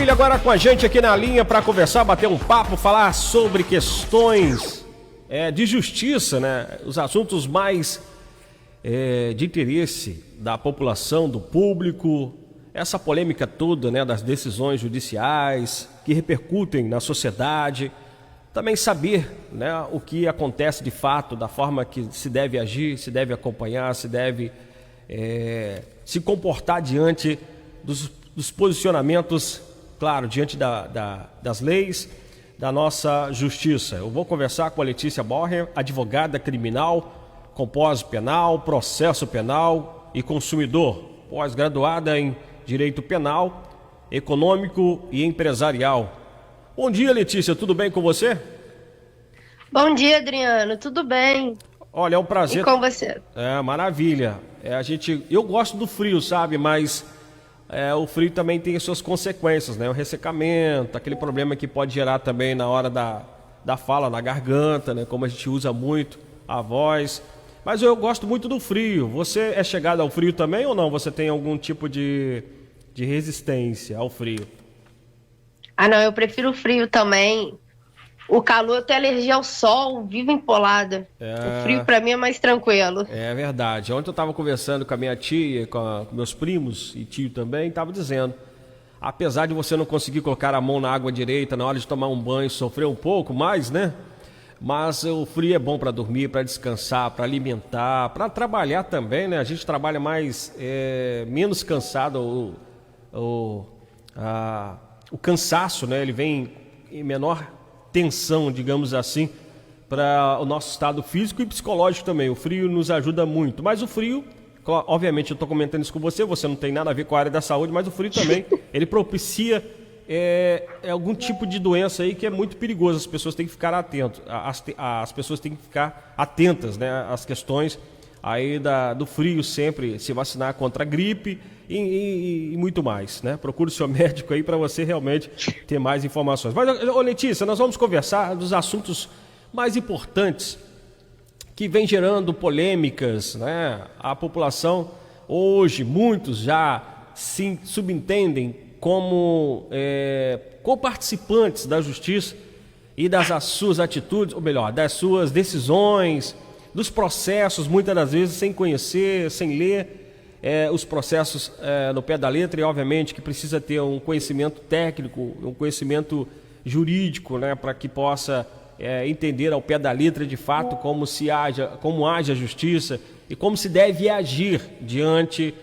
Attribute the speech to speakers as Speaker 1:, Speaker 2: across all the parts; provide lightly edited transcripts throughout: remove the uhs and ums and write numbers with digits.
Speaker 1: Maravilha, agora com a gente aqui na linha para conversar, bater um papo, falar sobre questões de justiça, né? Os assuntos mais de interesse da população, do público, essa polêmica toda, né, das decisões judiciais que repercutem na sociedade. Também saber, né, o que acontece de fato, da forma que se deve agir, se deve acompanhar, se deve se comportar diante dos posicionamentos, claro, diante das leis, da nossa justiça. Eu vou conversar com a Letícia Borger, advogada criminal, compós penal, processo penal e consumidor, pós-graduada em Direito Penal, Econômico e Empresarial. Bom dia, Letícia, tudo bem com você?
Speaker 2: Bom dia, Adriano, tudo bem?
Speaker 1: Olha, é um prazer.
Speaker 2: E com você?
Speaker 1: Maravilha. Eu gosto do frio, sabe, mas o frio também tem as suas consequências, né? O ressecamento, aquele problema que pode gerar também na hora da fala, na garganta, né? Como a gente usa muito a voz. Mas eu gosto muito do frio. Você é chegado ao frio também ou não? Você tem algum tipo de resistência ao frio?
Speaker 2: Ah, não, eu prefiro o frio também. O calor, eu tenho alergia ao sol, vivo empolada. O frio pra mim é mais tranquilo.
Speaker 1: É verdade. Ontem eu estava conversando com a minha tia, com meus primos e tio também, estava dizendo, apesar de você não conseguir colocar a mão na água direita na hora de tomar um banho, sofrer um pouco mais, né? Mas o frio é bom para dormir, para descansar, para alimentar, para trabalhar também, né? A gente trabalha menos cansado, o cansaço, né? Ele vem em menor tensão, digamos assim, para o nosso estado físico e psicológico também. O frio nos ajuda muito, mas o frio, obviamente eu estou comentando isso com você não tem nada a ver com a área da saúde, mas o frio também, ele propicia algum tipo de doença aí que é muito perigoso. As pessoas têm que ficar atentas, as pessoas têm que ficar atentas, né, às questões aí do frio, sempre se vacinar contra a gripe e muito mais, né? Procure o seu médico aí para você realmente ter mais informações. Mas, Letícia, nós vamos conversar dos assuntos mais importantes que vem gerando polêmicas, né? A população hoje, muitos já se subentendem como co-participantes da justiça e das suas atitudes, ou melhor, das suas decisões, dos processos, muitas das vezes sem conhecer, sem ler os processos no pé da letra, e obviamente que precisa ter um conhecimento técnico, um conhecimento jurídico, né, para que possa entender ao pé da letra de fato como age a justiça e como se deve agir diante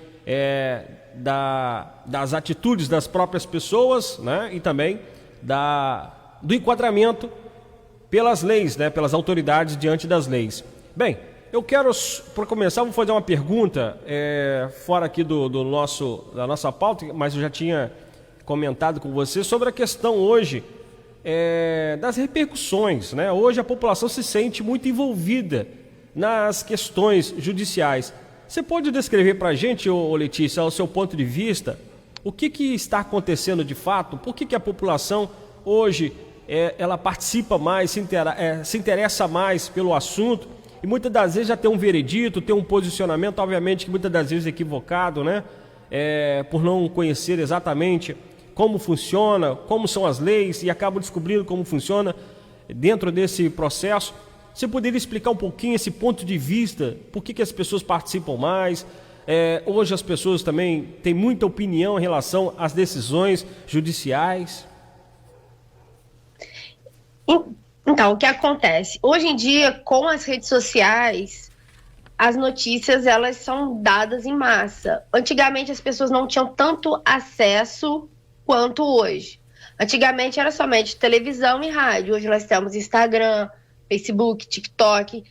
Speaker 1: das atitudes das próprias pessoas, né, e também do enquadramento pelas leis, né, pelas autoridades diante das leis. Bem, eu quero, para começar, vou fazer uma pergunta fora aqui da nossa pauta, mas eu já tinha comentado com você sobre a questão hoje das repercussões, né? Hoje a população se sente muito envolvida nas questões judiciais. Você pode descrever para a gente, Letícia, ao seu ponto de vista, o que está acontecendo de fato? Por que a população hoje ela participa mais, se interessa mais pelo assunto? E muitas das vezes já tem um veredito, tem um posicionamento, obviamente que muitas das vezes equivocado, né? Por não conhecer exatamente como funciona, como são as leis, e acabam descobrindo como funciona dentro desse processo. Você poderia explicar um pouquinho esse ponto de vista, por que as pessoas participam mais? Hoje as pessoas também têm muita opinião em relação às decisões judiciais.
Speaker 2: Então, o que acontece? Hoje em dia, com as redes sociais, as notícias elas são dadas em massa. Antigamente, as pessoas não tinham tanto acesso quanto hoje. Antigamente, era somente televisão e rádio. Hoje nós temos Instagram, Facebook, TikTok.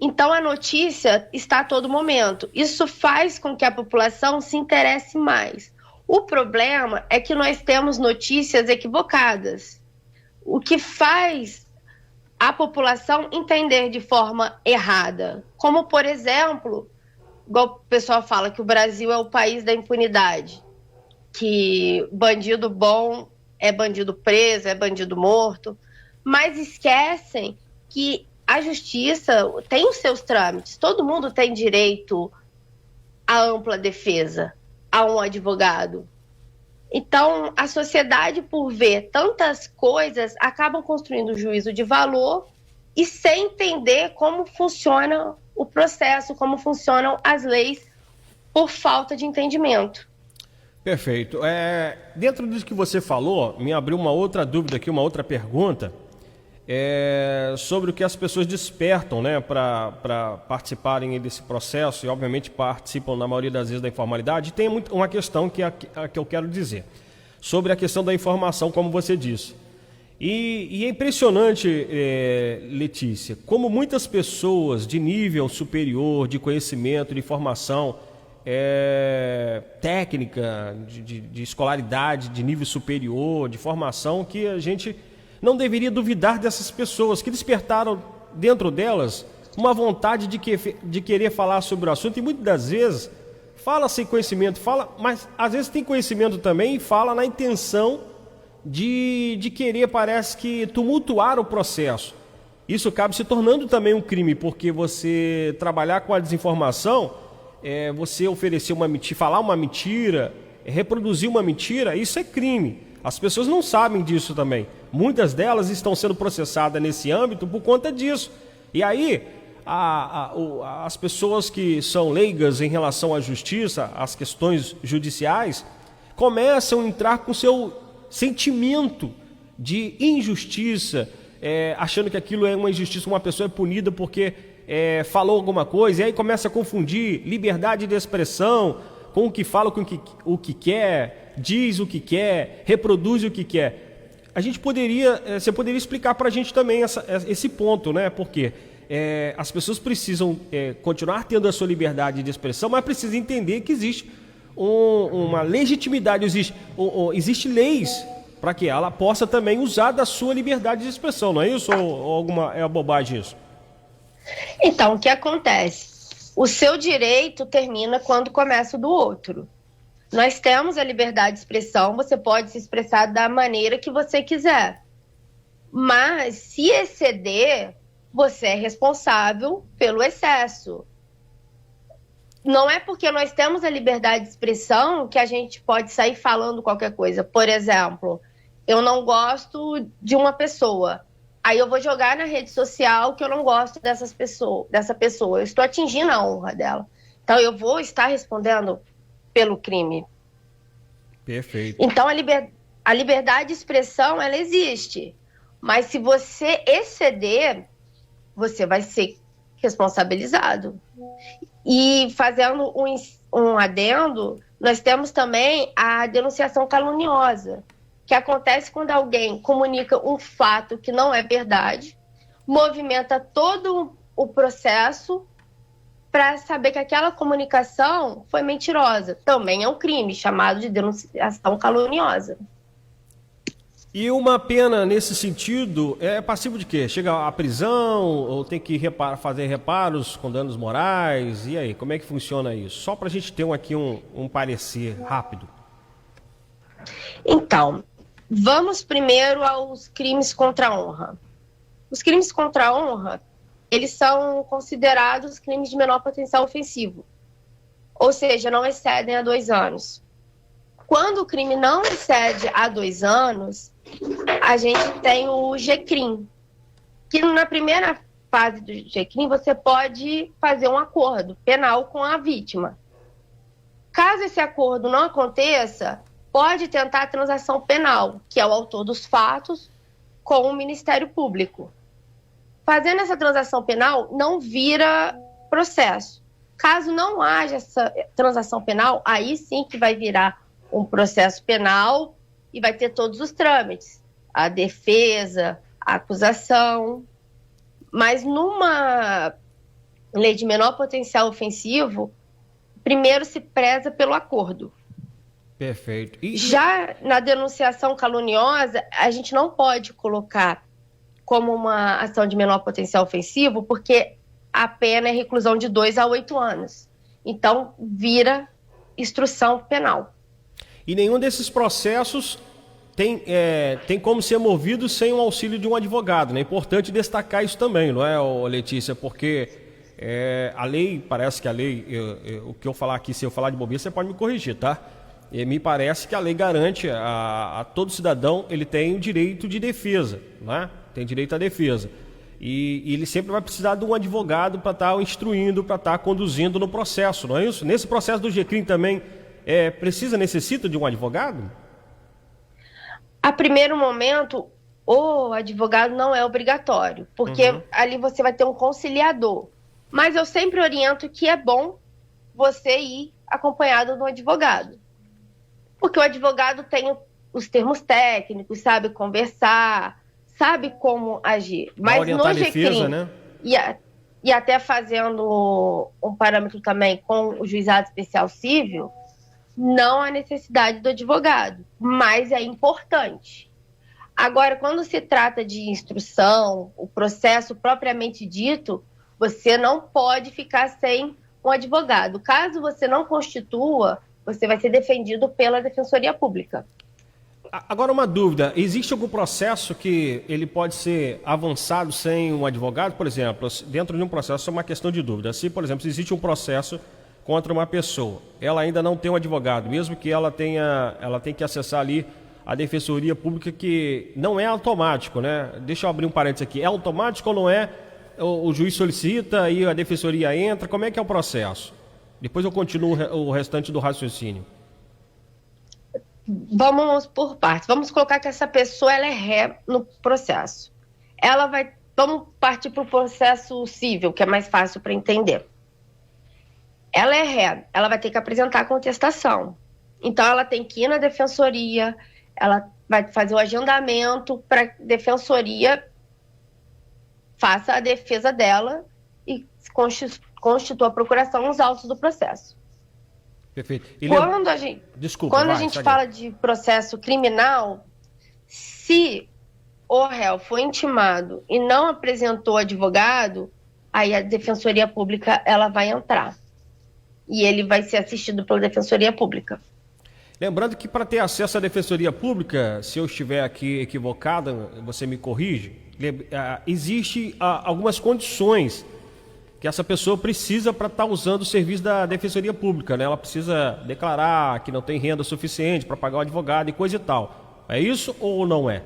Speaker 2: Então, a notícia está a todo momento. Isso faz com que a população se interesse mais. O problema é que nós temos notícias equivocadas, o que faz a população entender de forma errada. Como, por exemplo, igual o pessoal fala que o Brasil é o país da impunidade, que bandido bom é bandido preso, é bandido morto, mas esquecem que a justiça tem os seus trâmites. Todo mundo tem direito à ampla defesa, a um advogado. Então, a sociedade, por ver tantas coisas, acabam construindo um juízo de valor e sem entender como funciona o processo, como funcionam as leis, por falta de entendimento.
Speaker 1: Perfeito. Dentro disso que você falou, me abriu uma outra dúvida aqui, uma outra pergunta, sobre o que as pessoas despertam, né, para participarem desse processo, e obviamente participam na maioria das vezes da informalidade. E tem uma questão que eu quero dizer, sobre a questão da informação, como você disse. E é impressionante, Letícia, como muitas pessoas de nível superior, de conhecimento, de formação técnica, de escolaridade, de nível superior, de formação, que a gente não deveria duvidar dessas pessoas, que despertaram dentro delas uma vontade de querer falar sobre o assunto, e muitas das vezes fala sem conhecimento, mas às vezes tem conhecimento também e fala na intenção de querer, parece que, tumultuar o processo. Isso acaba se tornando também um crime, porque você trabalhar com a desinformação, você oferecer uma mentira, falar uma mentira, reproduzir uma mentira, isso é crime. As pessoas não sabem disso também. Muitas delas estão sendo processadas nesse âmbito por conta disso. E aí, as pessoas que são leigas em relação à justiça, às questões judiciais, começam a entrar com seu sentimento de injustiça, achando que aquilo é uma injustiça, uma pessoa é punida porque falou alguma coisa, e aí começa a confundir liberdade de expressão com o que fala, com o que quer, diz o que quer, reproduz o que quer. Você poderia explicar para a gente também esse ponto, né? Porque as pessoas precisam continuar tendo a sua liberdade de expressão, mas precisam entender que existe uma legitimidade, existe leis para que ela possa também usar da sua liberdade de expressão, não é isso? Ou é bobagem isso?
Speaker 2: Então, o que acontece? O seu direito termina quando começa o do outro. Nós temos a liberdade de expressão, você pode se expressar da maneira que você quiser. Mas, se exceder, você é responsável pelo excesso. Não é porque nós temos a liberdade de expressão que a gente pode sair falando qualquer coisa. Por exemplo, eu não gosto de uma pessoa. Aí eu vou jogar na rede social que eu não gosto dessa pessoa. Eu estou atingindo a honra dela. Então eu vou estar respondendo pelo crime.
Speaker 1: Perfeito.
Speaker 2: Então a liberdade de expressão, ela existe. Mas se você exceder, você vai ser responsabilizado. E fazendo um adendo, nós temos também a denunciação caluniosa, que acontece quando alguém comunica um fato que não é verdade, movimenta todo o processo para saber que aquela comunicação foi mentirosa. Também é um crime, chamado de denunciação caluniosa.
Speaker 1: E uma pena nesse sentido é passivo de quê? Chega à prisão ou tem que fazer reparos com danos morais? E aí, como é que funciona isso? Só para a gente ter aqui um parecer rápido.
Speaker 2: Então, vamos primeiro aos crimes contra a honra. Os crimes contra a honra, eles são considerados crimes de menor potencial ofensivo. Ou seja, não excedem a 2 anos. Quando o crime não excede a 2 anos, a gente tem o GCRIM, que na primeira fase do GCRIM você pode fazer um acordo penal com a vítima. Caso esse acordo não aconteça, pode tentar a transação penal, que é o autor dos fatos, com o Ministério Público. Fazendo essa transação penal, não vira processo. Caso não haja essa transação penal, aí sim que vai virar um processo penal e vai ter todos os trâmites, a defesa, a acusação. Mas numa lei de menor potencial ofensivo, primeiro se preza pelo acordo.
Speaker 1: Perfeito.
Speaker 2: Já na denunciação caluniosa, a gente não pode colocar como uma ação de menor potencial ofensivo, porque a pena é reclusão de 2 a 8 anos. Então, vira instrução penal.
Speaker 1: E nenhum desses processos tem como ser movido sem o auxílio de um advogado, né? É importante destacar isso também, não é, Letícia? Porque a lei, parece que a lei, o que eu falar aqui, se eu falar de bobeira, você pode me corrigir, tá? E me parece que a lei garante a todo cidadão, ele tem o direito de defesa, né? Tem direito à defesa. E ele sempre vai precisar de um advogado para estar instruindo, para estar conduzindo no processo, não é isso? Nesse processo do GCRIM também necessita de um advogado?
Speaker 2: A primeiro momento, o advogado não é obrigatório, porque ali você vai ter um conciliador. Mas eu sempre oriento que é bom você ir acompanhado de um advogado. Porque o advogado tem os termos técnicos, sabe conversar, sabe como agir. Mas no
Speaker 1: defesa, né?
Speaker 2: E até fazendo um parâmetro também com o juizado especial civil, não há necessidade do advogado, mas é importante. Agora, quando se trata de instrução, o processo propriamente dito, você não pode ficar sem um advogado. Caso você não constitua, você vai ser defendido pela Defensoria Pública.
Speaker 1: Agora, uma dúvida, existe algum processo que ele pode ser avançado sem um advogado? Por exemplo, dentro de um processo, é uma questão de dúvida. Se, por exemplo, se existe um processo contra uma pessoa, ela ainda não tem um advogado, mesmo que ela tem que acessar ali a Defensoria Pública, que não é automático, né? Deixa eu abrir um parênteses aqui. É automático ou não é? O juiz solicita e a Defensoria entra? Como é que é o processo? Depois eu continuo o restante do raciocínio.
Speaker 2: Vamos por partes. Vamos colocar que essa pessoa ela é ré no processo. Vamos partir para o processo civil, que é mais fácil para entender. Ela é ré, ela vai ter que apresentar a contestação. Então, ela tem que ir na defensoria, ela vai fazer o agendamento para a defensoria faça a defesa dela e constitua a procuração nos autos do processo.
Speaker 1: Perfeito.
Speaker 2: Quando a gente fala de processo criminal, se o réu foi intimado e não apresentou advogado, aí a Defensoria Pública ela vai entrar. E ele vai ser assistido pela Defensoria Pública.
Speaker 1: Lembrando que para ter acesso à Defensoria Pública, se eu estiver aqui equivocado, você me corrige, existe algumas condições que essa pessoa precisa para estar usando o serviço da Defensoria Pública, né? Ela precisa declarar que não tem renda suficiente para pagar o advogado e coisa e tal. É isso ou não é?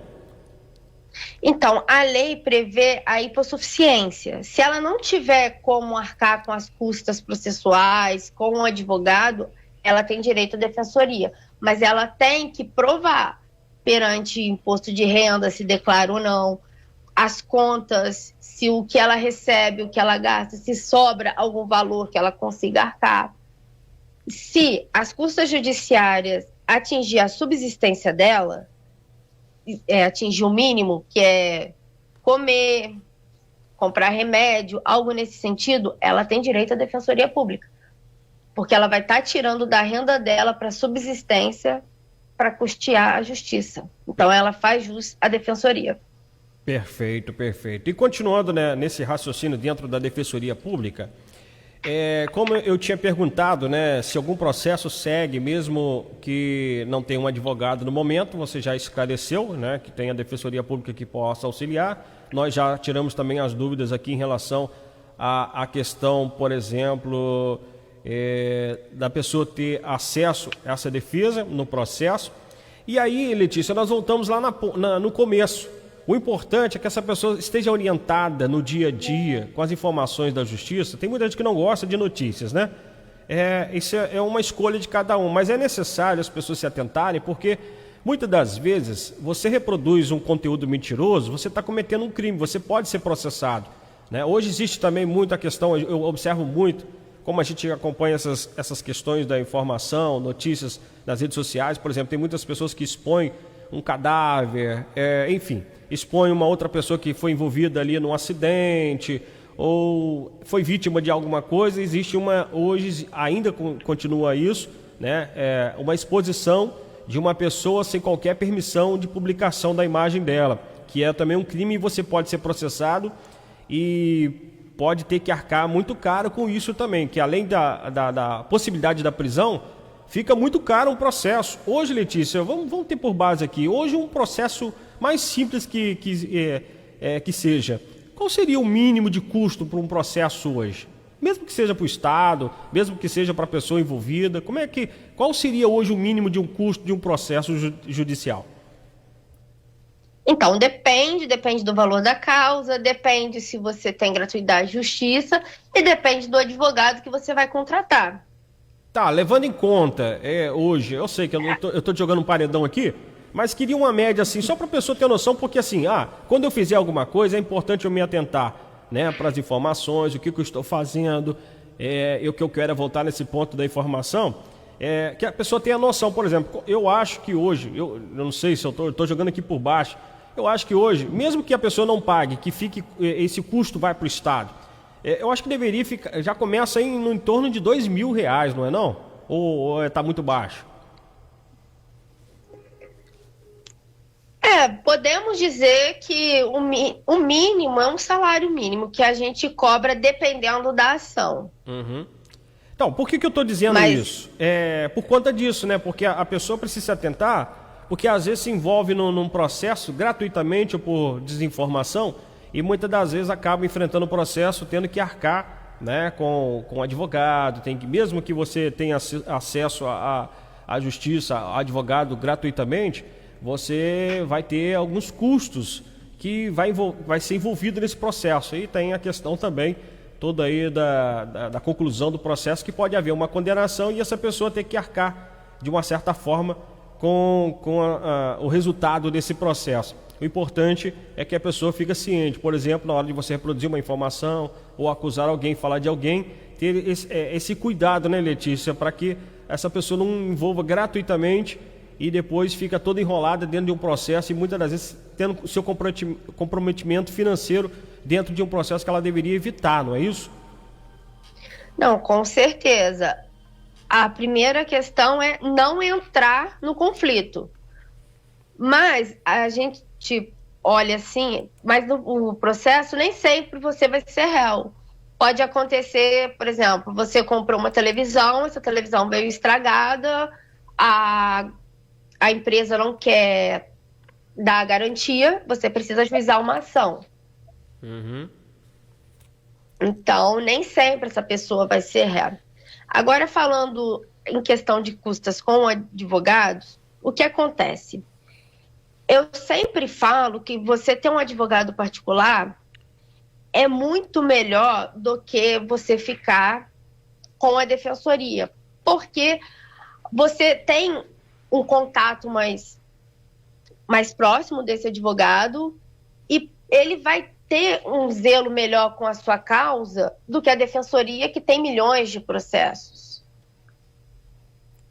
Speaker 2: Então, a lei prevê a hipossuficiência. Se ela não tiver como arcar com as custas processuais, com um advogado, ela tem direito à defensoria. Mas ela tem que provar perante imposto de renda, se declara ou não, as contas, se o que ela recebe, o que ela gasta, se sobra algum valor que ela consiga arcar. Se as custas judiciárias atingir a subsistência dela, atingir o mínimo, que é comer, comprar remédio, algo nesse sentido, ela tem direito à Defensoria Pública. Porque ela vai estar tirando da renda dela para subsistência para custear a justiça. Então, ela faz jus à Defensoria.
Speaker 1: Perfeito, perfeito. E continuando, né, nesse raciocínio dentro da Defensoria Pública, como eu tinha perguntado, né, se algum processo segue, mesmo que não tenha um advogado no momento, você já esclareceu, né, que tem a Defensoria Pública que possa auxiliar. Nós já tiramos também as dúvidas aqui em relação à questão, por exemplo, da pessoa ter acesso a essa defesa no processo. E aí, Letícia, nós voltamos lá no começo. O importante é que essa pessoa esteja orientada no dia a dia com as informações da justiça. Tem muita gente que não gosta de notícias, né? Isso é uma escolha de cada um, mas é necessário as pessoas se atentarem, porque muitas das vezes você reproduz um conteúdo mentiroso, você está cometendo um crime, você pode ser processado, né? Hoje existe também muita questão, eu observo muito, como a gente acompanha essas questões da informação, notícias nas redes sociais, por exemplo, tem muitas pessoas que expõem um cadáver, enfim, expõe uma outra pessoa que foi envolvida ali num acidente ou foi vítima de alguma coisa. Existe hoje ainda continua isso, né? Uma exposição de uma pessoa sem qualquer permissão de publicação da imagem dela, que é também um crime e você pode ser processado e pode ter que arcar muito caro com isso também, que além da possibilidade da prisão, fica muito caro um processo. Hoje, Letícia, vamos ter por base aqui, hoje um processo mais simples que seja, qual seria o mínimo de custo para um processo hoje? mesmo que seja para o Estado, mesmo que seja para a pessoa envolvida, qual seria hoje o mínimo de um custo de um processo judicial?
Speaker 2: Então, depende do valor da causa, depende se você tem gratuidade de justiça e depende do advogado que você vai contratar.
Speaker 1: Tá, levando em conta, hoje, eu sei que eu tô jogando um paredão aqui, mas queria uma média assim, só para a pessoa ter noção, porque assim, quando eu fizer alguma coisa, é importante eu me atentar, né, para as informações, o que eu estou fazendo, o que eu quero é voltar nesse ponto da informação, que a pessoa tenha noção. Por exemplo, eu acho que hoje, eu não sei se eu tô jogando aqui por baixo, eu acho que hoje, mesmo que a pessoa não pague, que fique, esse custo vai para o Estado, eu acho que deveria ficar, já começa em torno de R$2.000, não é não? Ou está muito baixo?
Speaker 2: Podemos dizer que o mínimo é um salário mínimo que a gente cobra dependendo da ação.
Speaker 1: Uhum. Então, por que eu estou dizendo isso? Por conta disso, né? Porque a pessoa precisa se atentar, porque às vezes se envolve num processo gratuitamente ou por desinformação e muitas das vezes acaba enfrentando o processo tendo que arcar, né, com advogado, mesmo que você tenha acesso à justiça, a advogado gratuitamente, você vai ter alguns custos que vai ser envolvido nesse processo. E tem a questão também toda aí da conclusão do processo, que pode haver uma condenação e essa pessoa ter que arcar de uma certa forma com o resultado desse processo. O importante é que a pessoa fique ciente, por exemplo, na hora de você reproduzir uma informação ou acusar alguém, falar de alguém, ter esse cuidado, né, Letícia, para que essa pessoa não envolva gratuitamente e depois fica toda enrolada dentro de um processo e muitas das vezes tendo o seu comprometimento financeiro dentro de um processo que ela deveria evitar, não é isso?
Speaker 2: Não, com certeza. A primeira questão é não entrar no conflito. Mas a gente olha assim, mas no processo nem sempre você vai ser réu. Pode acontecer, por exemplo, você comprou uma televisão, essa televisão veio estragada, a empresa não quer dar a garantia, você precisa ajuizar uma ação.
Speaker 1: Uhum.
Speaker 2: Então, nem sempre essa pessoa vai ser réu. Agora, falando em questão de custas com advogados, o que acontece? Eu sempre falo que você ter um advogado particular é muito melhor do que você ficar com a defensoria, porque você tem um contato mais próximo desse advogado e ele vai ter um zelo melhor com a sua causa do que a defensoria, que tem milhões de processos.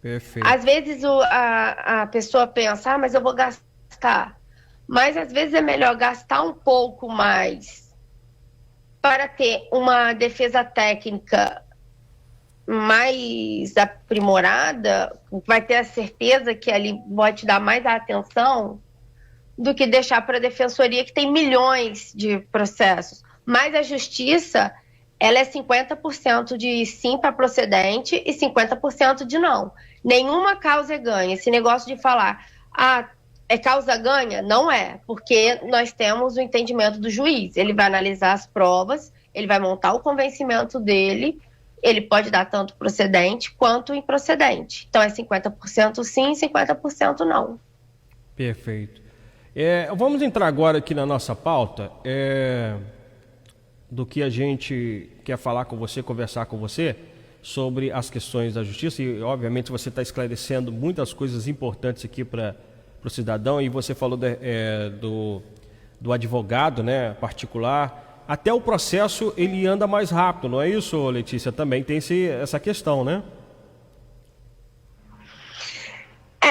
Speaker 1: Perfeito.
Speaker 2: Às vezes a pessoa pensa, mas eu vou gastar. Mas às vezes é melhor gastar um pouco mais para ter uma defesa técnica mais aprimorada, vai ter a certeza que ali vai te dar mais atenção do que deixar para a defensoria, que tem milhões de processos. Mas a justiça, ela é 50% de sim para procedente e 50% de não. Nenhuma causa é ganha. Esse negócio de falar, é causa ganha? Não é, porque nós temos o entendimento do juiz. Ele vai analisar as provas, ele vai montar o convencimento dele, ele pode dar tanto procedente quanto improcedente. Então é 50% sim, 50% não.
Speaker 1: Perfeito. Vamos entrar agora aqui na nossa pauta do que a gente quer falar com você, conversar com você sobre as questões da justiça e obviamente você está esclarecendo muitas coisas importantes aqui para o cidadão, e você falou do advogado, né, particular. Até o processo ele anda mais rápido, não é isso, Letícia? Também tem essa questão, né?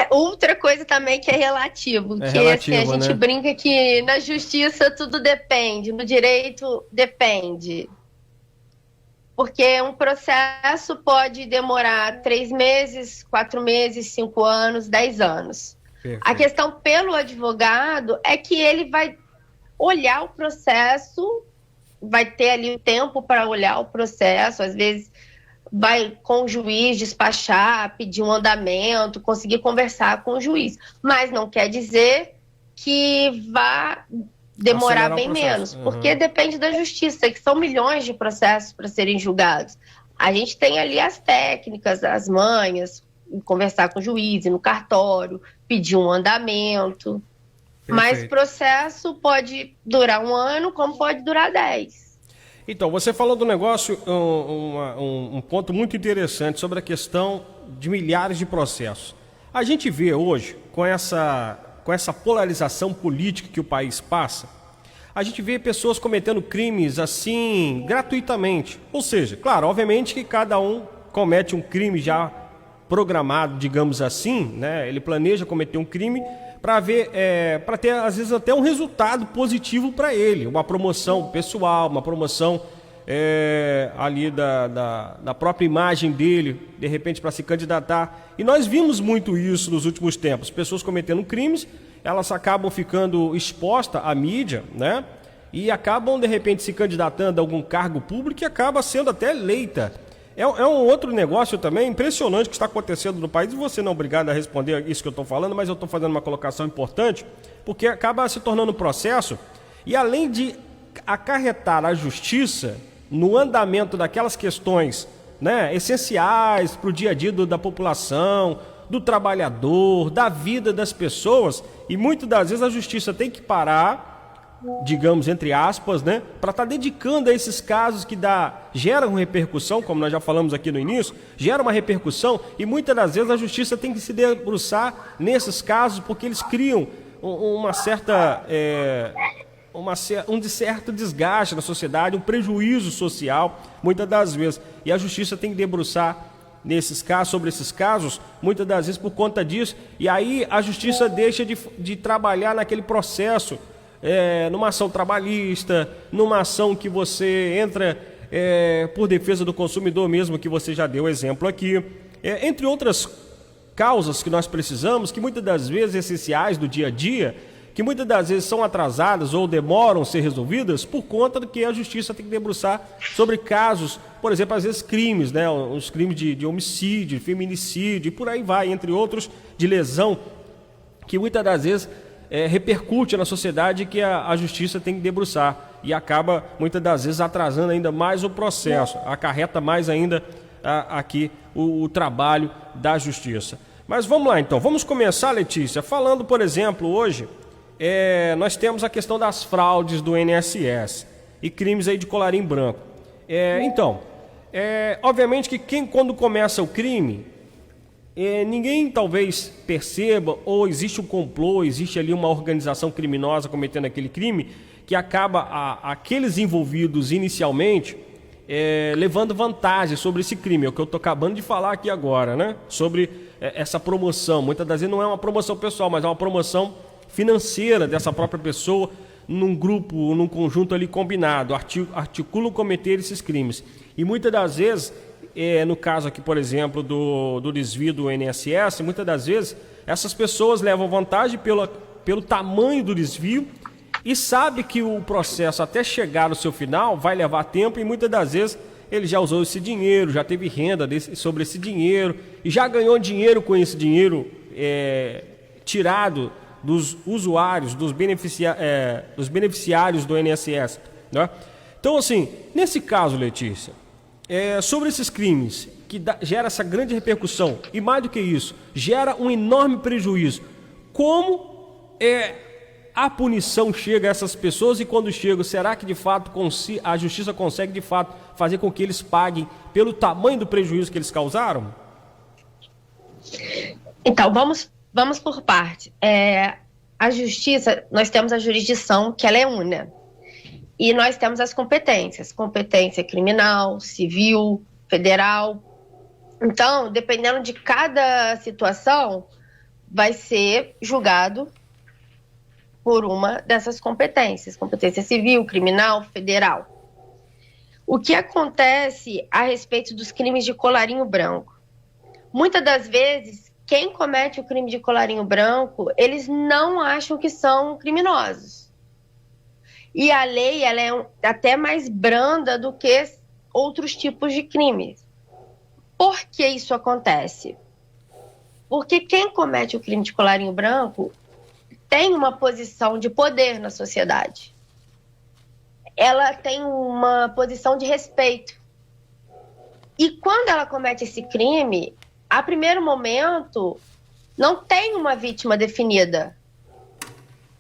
Speaker 2: Outra coisa também que é relativo, assim, a gente brinca que na justiça tudo depende, no direito depende. Porque um processo pode demorar 3 meses, 4 meses, 5 anos, 10 anos. Perfeito. A questão pelo advogado é que ele vai olhar o processo, vai ter ali o tempo para olhar o processo, às vezes vai com o juiz despachar, pedir um andamento, conseguir conversar com o juiz. Mas não quer dizer que demorar
Speaker 1: Acelerar o
Speaker 2: bem
Speaker 1: processo.
Speaker 2: menos, porque depende da justiça, que são milhões de processos para serem julgados. A gente tem ali as técnicas, as manhas, conversar com o juiz, ir no cartório, pedir um andamento. Mas o
Speaker 1: Perfeito.
Speaker 2: processo pode durar 1 ano, como pode durar 10.
Speaker 1: Então, você falou do negócio, um ponto muito interessante sobre a questão de milhares de processos. A gente vê hoje, com essa polarização política que o país passa, a gente vê pessoas cometendo crimes assim, gratuitamente. Ou seja, claro, obviamente que cada um comete um crime já programado, digamos assim, né? Ele planeja cometer um crime para ter, às vezes, até um resultado positivo para ele, uma promoção pessoal, uma promoção ali da própria imagem dele, de repente para se candidatar. E nós vimos muito isso nos últimos tempos, pessoas cometendo crimes, elas acabam ficando expostas à mídia, né? E acabam, de repente, se candidatando a algum cargo público e acaba sendo até eleita. É um outro negócio também impressionante que está acontecendo no país, e você não é obrigado a responder isso que eu estou falando, mas eu estou fazendo uma colocação importante, porque acaba se tornando um processo, e além de acarretar a justiça no andamento daquelas questões, né, essenciais para o dia a dia da população, do trabalhador, da vida das pessoas, e muitas das vezes a justiça tem que parar, digamos, entre aspas, né, para estar dedicando a esses casos que geram repercussão, como nós já falamos aqui no início, gera uma repercussão, e muitas das vezes a justiça tem que se debruçar nesses casos, porque eles criam uma certa, um certo desgaste na sociedade, um prejuízo social, muitas das vezes, e a justiça tem que debruçar nesses casos, sobre esses casos, muitas das vezes por conta disso, e aí a justiça deixa de trabalhar naquele processo, numa ação trabalhista, numa ação que você entra por defesa do consumidor mesmo, que você já deu exemplo aqui, entre outras causas que nós precisamos, que muitas das vezes essenciais do dia a dia, que muitas das vezes são atrasadas ou demoram a ser resolvidas por conta do que a justiça tem que debruçar sobre casos, por exemplo, às vezes crimes, né, os crimes de homicídio, de feminicídio e por aí vai, entre outros, de lesão, que muitas das vezes repercute na sociedade, que a justiça tem que debruçar e acaba muitas das vezes atrasando ainda mais o processo, acarreta mais ainda aqui o trabalho da justiça. Mas vamos lá então, vamos começar, Letícia, falando, por exemplo, hoje nós temos a questão das fraudes do INSS e crimes aí de colarinho branco. Obviamente que quando começa o crime, ninguém talvez perceba, ou existe um complô, existe ali uma organização criminosa cometendo aquele crime, que acaba aqueles envolvidos inicialmente levando vantagem sobre esse crime. É o que eu estou acabando de falar aqui agora, né? Sobre essa promoção. Muitas das vezes não é uma promoção pessoal, mas é uma promoção financeira dessa própria pessoa, num grupo, num conjunto ali combinado, articulam cometer esses crimes. E muitas das vezes, no caso aqui, por exemplo, do desvio do INSS, muitas das vezes essas pessoas levam vantagem pelo tamanho do desvio e sabe que o processo até chegar no seu final vai levar tempo, e muitas das vezes ele já usou esse dinheiro, já teve renda sobre esse dinheiro e já ganhou dinheiro com esse dinheiro tirado dos usuários, dos beneficiários do INSS, né? Então, assim, nesse caso, Letícia, sobre esses crimes que gera essa grande repercussão, e mais do que isso, gera um enorme prejuízo, como a punição chega a essas pessoas, e quando chega, será que de fato a justiça consegue de fato fazer com que eles paguem pelo tamanho do prejuízo que eles causaram?
Speaker 2: Então, vamos por parte. A justiça, nós temos a jurisdição, que ela é una. E nós temos as competências. Competência criminal, civil, federal. Então, dependendo de cada situação, vai ser julgado por uma dessas competências. Competência civil, criminal, federal. O que acontece a respeito dos crimes de colarinho branco? Muitas das vezes, quem comete o crime de colarinho branco, eles não acham que são criminosos. E a lei, ela é até mais branda do que outros tipos de crimes. Por que isso acontece? Porque quem comete o crime de colarinho branco tem uma posição de poder na sociedade. Ela tem uma posição de respeito. E quando ela comete esse crime, a primeiro momento, não tem uma vítima definida.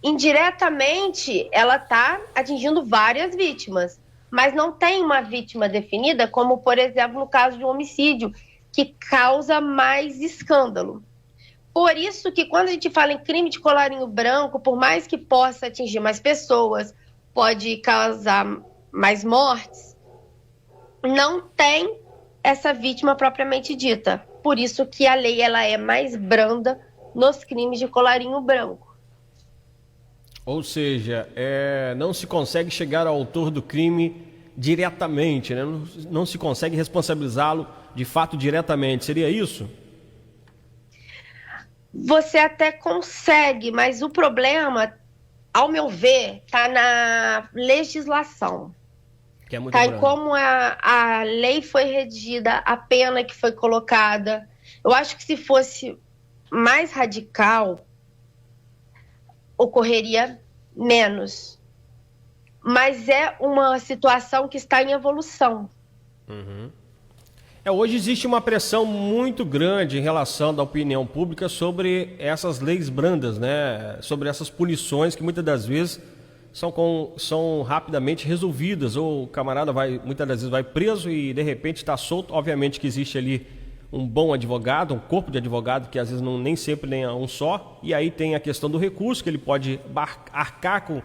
Speaker 2: Indiretamente, ela está atingindo várias vítimas, mas não tem uma vítima definida, como, por exemplo, no caso de um homicídio, que causa mais escândalo. Por isso que quando a gente fala em crime de colarinho branco, por mais que possa atingir mais pessoas, pode causar mais mortes, não tem essa vítima propriamente dita. Por isso que a lei ela é mais branda nos crimes de colarinho branco.
Speaker 1: Ou seja, não se consegue chegar ao autor do crime diretamente, né? Não se consegue responsabilizá-lo de fato diretamente. Seria isso?
Speaker 2: Você até consegue, mas o problema, ao meu ver, está na legislação.
Speaker 1: Que é muito
Speaker 2: Tá, e
Speaker 1: brando.
Speaker 2: como a lei foi redigida, a pena que foi colocada. Eu acho que se fosse mais radical, ocorreria menos. Mas é uma situação que está em evolução.
Speaker 1: Hoje existe uma pressão muito grande em relação da opinião pública sobre essas leis brandas, né? Sobre essas punições que muitas das vezes são rapidamente resolvidas. Ou o camarada muitas das vezes vai preso e de repente está solto. Obviamente que existe ali um bom advogado, um corpo de advogado que às vezes nem sempre nem é um só. E aí tem a questão do recurso, que ele pode arcar com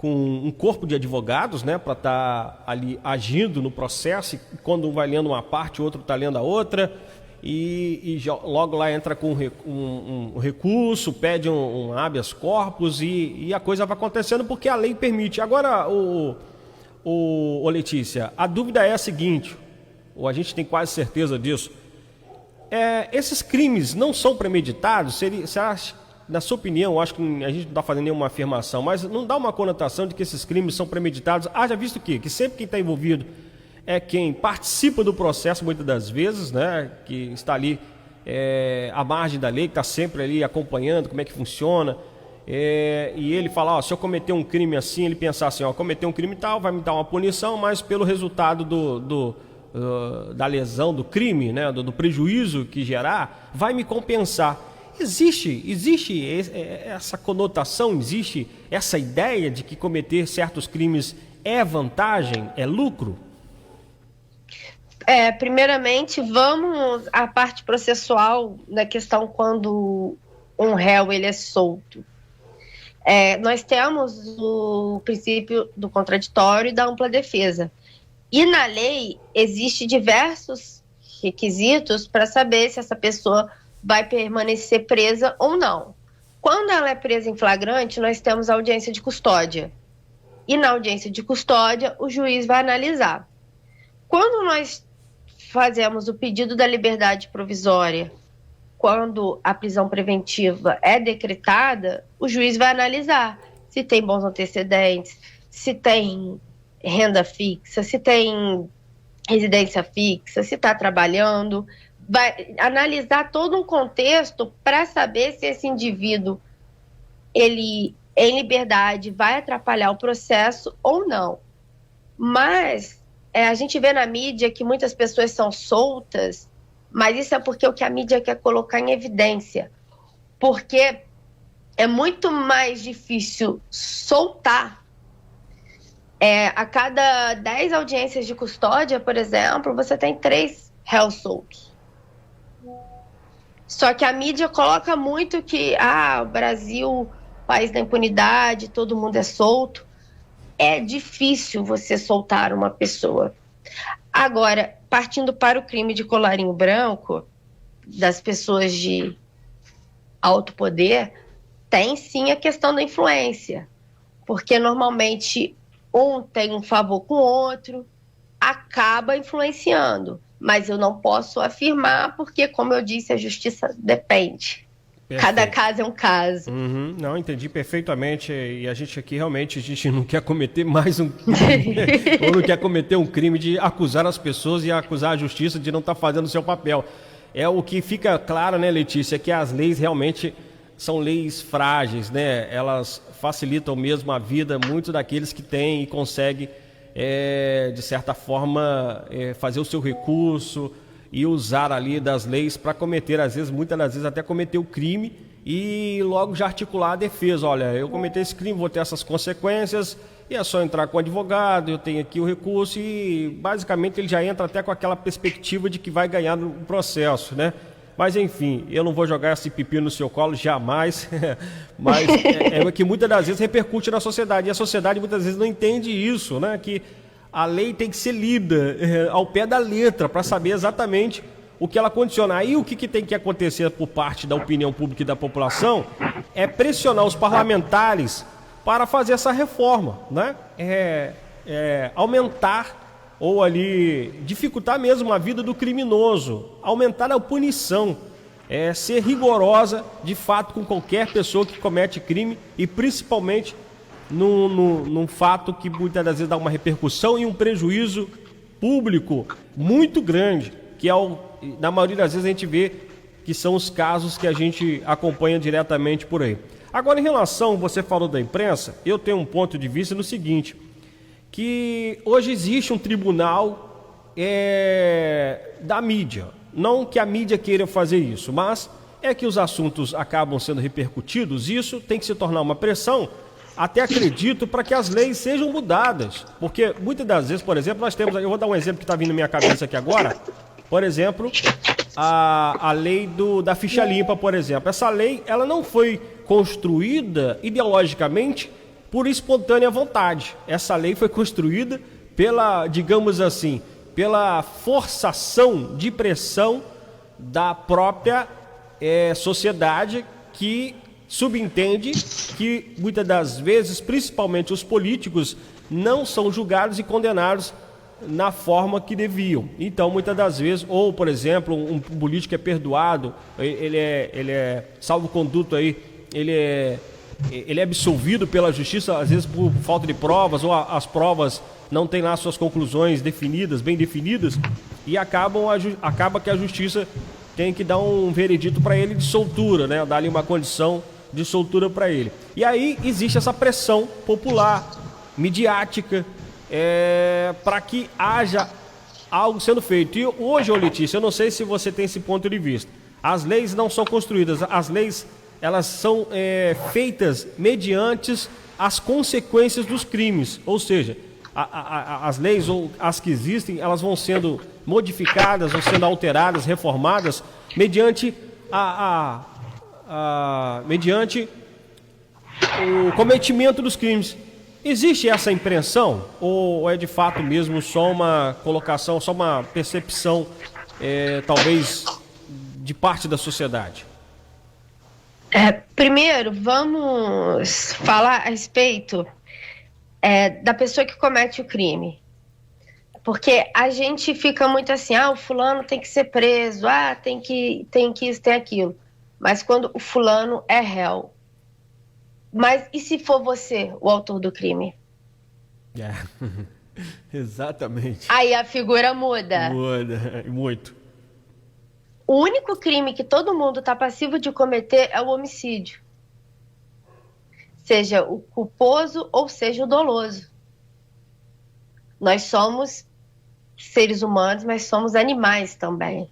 Speaker 1: um corpo de advogados, né, para estar ali agindo no processo, e quando um vai lendo uma parte, o outro está lendo a outra, e logo lá entra com um recurso, pede um habeas corpus, e a coisa vai acontecendo porque a lei permite. Agora, Letícia, a dúvida é a seguinte, ou a gente tem quase certeza disso, esses crimes não são premeditados? Você acha, na sua opinião, acho que a gente não está fazendo nenhuma afirmação, mas não dá uma conotação de que esses crimes são premeditados? Haja visto que sempre quem está envolvido é quem participa do processo, muitas das vezes, né, que está ali à margem da lei, que está sempre ali acompanhando como é que funciona, e ele fala, se eu cometer um crime assim, ele pensar assim, cometer um crime tal, vai me dar uma punição, mas pelo resultado da lesão, do crime, né, do prejuízo que gerar, vai me compensar. Existe essa conotação, existe essa ideia de que cometer certos crimes é vantagem, é lucro?
Speaker 2: Primeiramente, vamos à parte processual da questão quando um réu ele é solto. Nós temos o princípio do contraditório e da ampla defesa. E na lei, existem diversos requisitos para saber se essa pessoa vai permanecer presa ou não. Quando ela é presa em flagrante, nós temos a audiência de custódia. E na audiência de custódia, o juiz vai analisar. Quando nós fazemos o pedido da liberdade provisória, quando a prisão preventiva é decretada, o juiz vai analisar se tem bons antecedentes, se tem renda fixa, se tem residência fixa, se está trabalhando. Vai analisar todo um contexto para saber se esse indivíduo, ele em liberdade, vai atrapalhar o processo ou não. Mas a gente vê na mídia que muitas pessoas são soltas, mas isso é porque o que a mídia quer colocar em evidência. Porque é muito mais difícil soltar. A cada 10 audiências de custódia, por exemplo, você tem 3 réus soltos. Só que a mídia coloca muito que o Brasil, país da impunidade, todo mundo é solto. É difícil você soltar uma pessoa. Agora, partindo para o crime de colarinho branco, das pessoas de alto poder, tem sim a questão da influência. Porque normalmente um tem um favor com o outro, acaba influenciando. Mas eu não posso afirmar porque, como eu disse, a justiça depende. Perfeito. Cada caso é um caso.
Speaker 1: Não, entendi perfeitamente. E a gente aqui realmente, a gente não quer cometer mais um crime, ou não quer cometer um crime de acusar as pessoas e acusar a justiça de não estar fazendo o seu papel. O que fica claro, né, Letícia, que as leis realmente são leis frágeis, né? Elas facilitam mesmo a vida muito daqueles que têm e conseguem, de certa forma, fazer o seu recurso e usar ali das leis para cometer, muitas das vezes até cometer o crime e logo já articular a defesa. Olha, eu cometi esse crime, vou ter essas consequências e é só entrar com o advogado, eu tenho aqui o recurso e basicamente ele já entra até com aquela perspectiva de que vai ganhar no processo, né? Mas enfim, eu não vou jogar esse pepino no seu colo, jamais, mas é que muitas das vezes repercute na sociedade, e a sociedade muitas vezes não entende isso, né? Que a lei tem que ser lida ao pé da letra para saber exatamente o que ela condiciona. Aí o que tem que acontecer por parte da opinião pública e da população é pressionar os parlamentares para fazer essa reforma, né? Aumentar ou ali dificultar mesmo a vida do criminoso, aumentar a punição, ser rigorosa de fato com qualquer pessoa que comete crime e principalmente num fato que muitas das vezes dá uma repercussão e um prejuízo público muito grande, que na maioria das vezes a gente vê que são os casos que a gente acompanha diretamente por aí. Agora, em relação, você falou da imprensa, eu tenho um ponto de vista no seguinte, que hoje existe um tribunal da mídia. Não que a mídia queira fazer isso, mas é que os assuntos acabam sendo repercutidos. Isso tem que se tornar uma pressão, até acredito, para que as leis sejam mudadas. Porque muitas das vezes, por exemplo, nós temos... Eu vou dar um exemplo que está vindo na minha cabeça aqui agora. Por exemplo, a lei da ficha limpa, por exemplo. Essa lei, ela não foi construída ideologicamente por espontânea vontade. Essa lei foi construída pela, digamos assim, pela forçação de pressão da própria sociedade, que subentende que muitas das vezes, principalmente os políticos, não são julgados e condenados na forma que deviam. Então, muitas das vezes, ou por exemplo, um político é perdoado, ele é salvo-conduto aí, ele é absolvido pela justiça, às vezes por falta de provas, ou as provas não têm lá suas conclusões definidas, bem definidas, e acaba que a justiça tem que dar um veredito para ele de soltura, né? Dar ali uma condição de soltura para ele. E aí existe essa pressão popular, midiática, para que haja algo sendo feito. E hoje, Letícia, eu não sei se você tem esse ponto de vista. As leis não são construídas, as leis elas são feitas mediante as consequências dos crimes. Ou seja, as leis ou as que existem, elas vão sendo modificadas, vão sendo alteradas, reformadas, mediante mediante o cometimento dos crimes. Existe essa impressão? Ou é de fato mesmo só uma colocação, só uma percepção, talvez, de parte da sociedade?
Speaker 2: Primeiro, vamos falar a respeito da pessoa que comete o crime. Porque a gente fica muito assim, o fulano tem que ser preso, tem que isso, tem aquilo. Mas quando o fulano é réu, mas e se for você o autor do crime?
Speaker 1: Exatamente.
Speaker 2: Aí a figura muda.
Speaker 1: Muda, muito.
Speaker 2: O único crime que todo mundo está passivo de cometer é o homicídio. Seja o culposo ou seja o doloso. Nós somos seres humanos, mas somos animais também.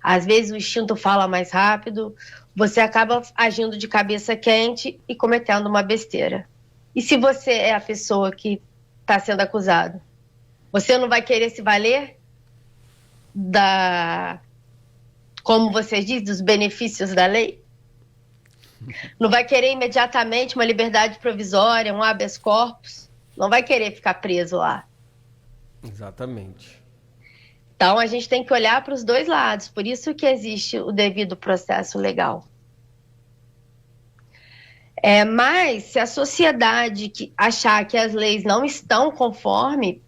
Speaker 2: Às vezes o instinto fala mais rápido, você acaba agindo de cabeça quente e cometendo uma besteira. E se você é a pessoa que está sendo acusado? Você não vai querer se valer como você diz, dos benefícios da lei? Não vai querer imediatamente uma liberdade provisória, um habeas corpus? Não vai querer ficar preso lá.
Speaker 1: Exatamente.
Speaker 2: Então, a gente tem que olhar para os dois lados. Por isso que existe o devido processo legal. Mas, se a sociedade achar que as leis não estão conforme,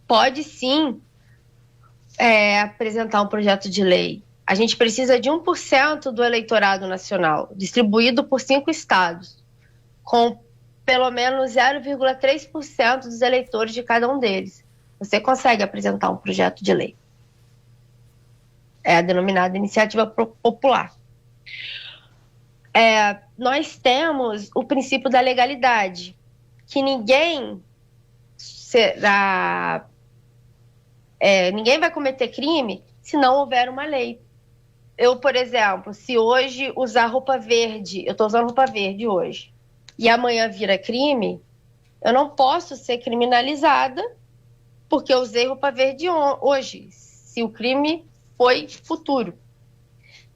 Speaker 2: pode sim apresentar um projeto de lei. A gente precisa de 1% do eleitorado nacional, distribuído por 5 estados, com pelo menos 0,3% dos eleitores de cada um deles. Você consegue apresentar um projeto de lei. É a denominada iniciativa popular. Nós temos o princípio da legalidade, que ninguém vai cometer crime se não houver uma lei. Eu, por exemplo, se hoje usar roupa verde, eu estou usando roupa verde hoje, e amanhã vira crime, eu não posso ser criminalizada porque eu usei roupa verde hoje, se o crime foi futuro.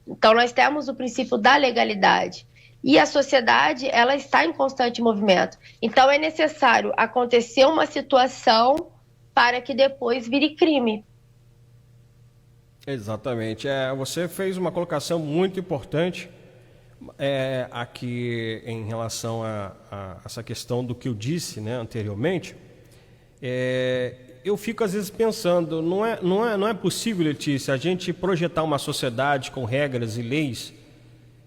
Speaker 2: Então, nós temos o princípio da legalidade. E a sociedade, ela está em constante movimento. Então, é necessário acontecer uma situação para que depois vire crime.
Speaker 1: Exatamente. Você fez uma colocação muito importante aqui em relação a essa questão do que eu disse, né, anteriormente. Eu fico às vezes pensando, não é possível, Letícia, a gente projetar uma sociedade com regras e leis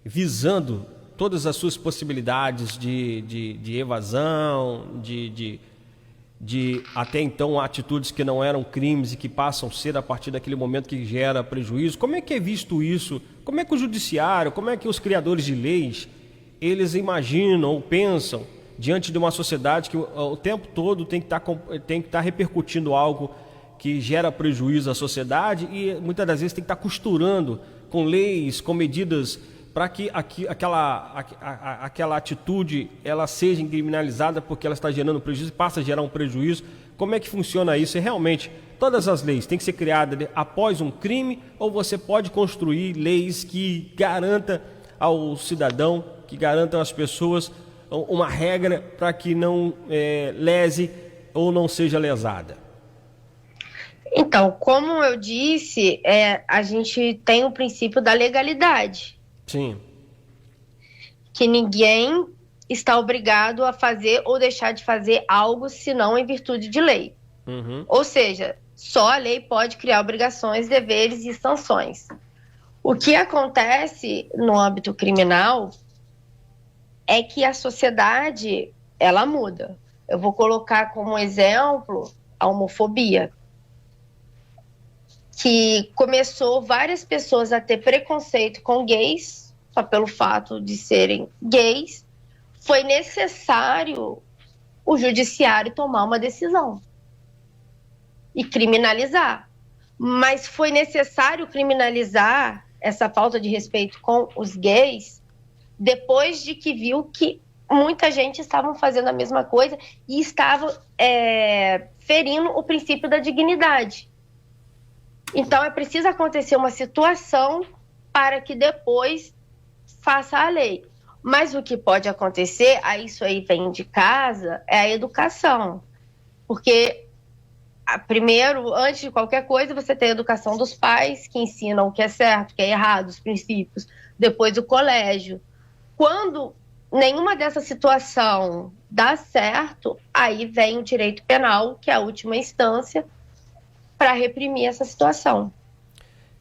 Speaker 1: visando todas as suas possibilidades de evasão, de até então atitudes que não eram crimes e que passam a ser a partir daquele momento que gera prejuízo. Como é que é visto isso? Como é que o judiciário, como é que os criadores de leis, eles imaginam ou pensam diante de uma sociedade que o tempo todo tem que estar repercutindo algo que gera prejuízo à sociedade e muitas das vezes tem que estar costurando com leis, com medidas para que aquela atitude ela seja criminalizada porque ela está gerando prejuízo e passa a gerar um prejuízo. Como é que funciona isso? E realmente, todas as leis têm que ser criadas após um crime ou você pode construir leis que garantam ao cidadão, que garantam às pessoas uma regra para que não lese ou não seja lesada?
Speaker 2: Então, como eu disse, a gente tem o princípio da legalidade.
Speaker 1: Sim.
Speaker 2: Que ninguém está obrigado a fazer ou deixar de fazer algo senão em virtude de lei.
Speaker 1: Uhum.
Speaker 2: Ou seja, só a lei pode criar obrigações, deveres e sanções. O que acontece no âmbito criminal é que a sociedade, ela muda. Eu vou colocar como exemplo a homofobia, que começou várias pessoas a ter preconceito com gays, só pelo fato de serem gays. Foi necessário o judiciário tomar uma decisão e criminalizar. Mas foi necessário criminalizar essa falta de respeito com os gays depois de que viu que muita gente estava fazendo a mesma coisa e estava ferindo o princípio da dignidade. Então, é preciso acontecer uma situação para que depois faça a lei. Mas o que pode acontecer, isso aí vem de casa, é a educação. Porque, primeiro, antes de qualquer coisa, você tem a educação dos pais, que ensinam o que é certo, o que é errado, os princípios. Depois, o colégio. Quando nenhuma dessa situação dá certo, aí vem o direito penal, que é a última instância, para reprimir essa situação.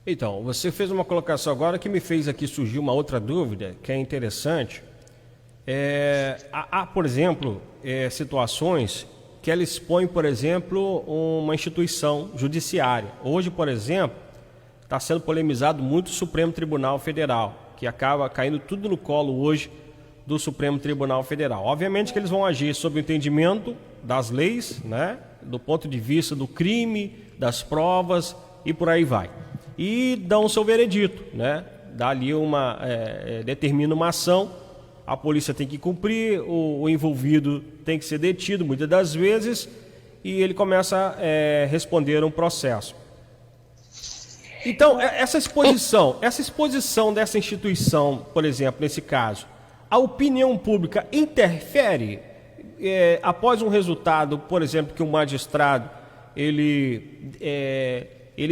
Speaker 1: Então, você fez uma colocação agora que me fez aqui surgir uma outra dúvida, que é interessante. Há, por exemplo, situações que ela expõe, por exemplo, uma instituição judiciária. Hoje, por exemplo, está sendo polemizado muito o Supremo Tribunal Federal, que acaba caindo tudo no colo hoje do Supremo Tribunal Federal. Obviamente que eles vão agir sob o entendimento das leis, né, do ponto de vista do crime, das provas e por aí vai. E dão o seu veredito, né? Dá ali determina uma ação, a polícia tem que cumprir, o envolvido tem que ser detido muitas das vezes e ele começa a responder um processo. Então, essa exposição dessa instituição, por exemplo, nesse caso, a opinião pública interfere após um resultado, por exemplo, que o magistrado ele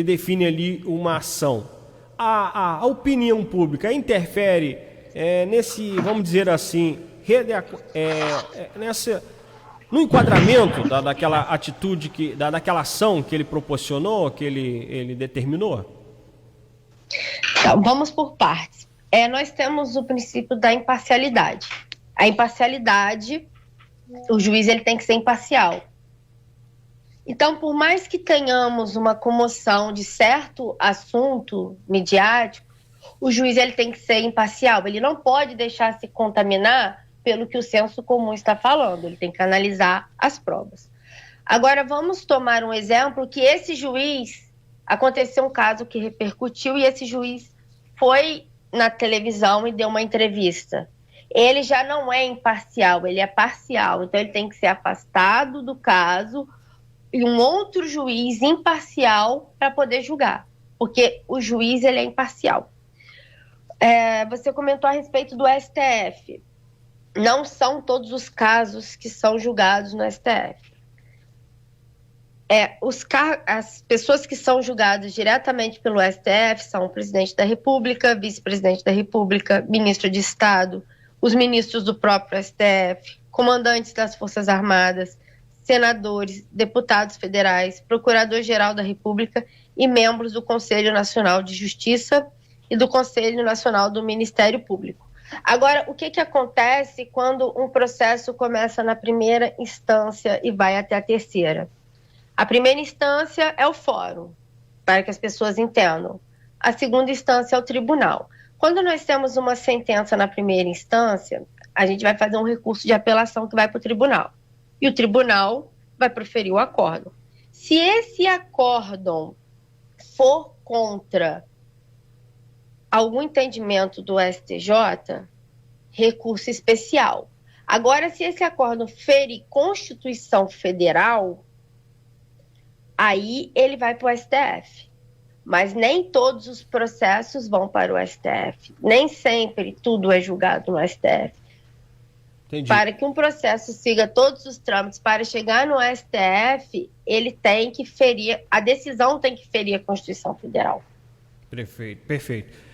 Speaker 1: define ali uma ação. A opinião pública interfere nesse, vamos dizer assim, no enquadramento daquela atitude, daquela ação que ele proporcionou, que ele determinou?
Speaker 2: Então, vamos por partes. Nós temos o princípio da imparcialidade. A imparcialidade, o juiz ele tem que ser imparcial. Então, por mais que tenhamos uma comoção de certo assunto midiático, o juiz ele tem que ser imparcial, ele não pode deixar se contaminar pelo que o senso comum está falando, ele tem que analisar as provas. Agora vamos tomar um exemplo que esse juiz, aconteceu um caso que repercutiu e esse juiz foi na televisão e deu uma entrevista. Ele já não é imparcial, ele é parcial, então ele tem que ser afastado do caso e um outro juiz imparcial para poder julgar, porque o juiz ele é imparcial. Você comentou a respeito do STF. Não são todos os casos que são julgados no STF. As pessoas que são julgadas diretamente pelo STF são o presidente da República, vice-presidente da República, ministro de Estado, os ministros do próprio STF, comandantes das Forças Armadas, senadores, deputados federais, procurador-geral da República e membros do Conselho Nacional de Justiça e do Conselho Nacional do Ministério Público. Agora, o que acontece quando um processo começa na primeira instância e vai até a terceira? A primeira instância é o fórum, para que as pessoas entendam. A segunda instância é o tribunal. Quando nós temos uma sentença na primeira instância, a gente vai fazer um recurso de apelação que vai para o tribunal. E o tribunal vai proferir o acórdão. Se esse acórdão for contra algum entendimento do STJ, recurso especial. Agora, se esse acórdão ferir Constituição Federal, aí ele vai para o STF. Mas nem todos os processos vão para o STF. Nem sempre tudo é julgado no STF.
Speaker 1: Entendi.
Speaker 2: Para que um processo siga todos os trâmites para chegar no STF, ele tem que ferir, a decisão tem que ferir a Constituição Federal.
Speaker 1: Perfeito.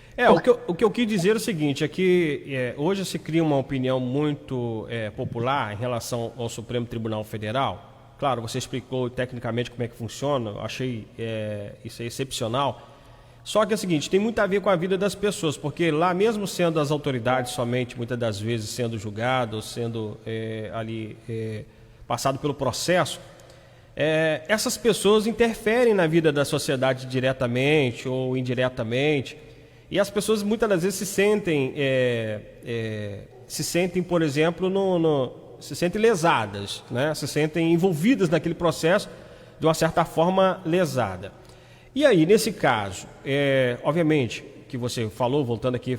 Speaker 1: O que eu quis dizer é o seguinte, é que hoje se cria uma opinião muito popular em relação ao Supremo Tribunal Federal. Claro, você explicou tecnicamente como é que funciona, eu achei isso é excepcional. Só que é o seguinte, tem muito a ver com a vida das pessoas, porque lá mesmo sendo as autoridades somente, muitas das vezes sendo julgado, sendo passado pelo processo, essas pessoas interferem na vida da sociedade diretamente ou indiretamente, e as pessoas muitas das vezes se sentem, por exemplo, se sentem lesadas, né? Se sentem envolvidas naquele processo de uma certa forma lesada. E aí, nesse caso, obviamente, que você falou, voltando aqui a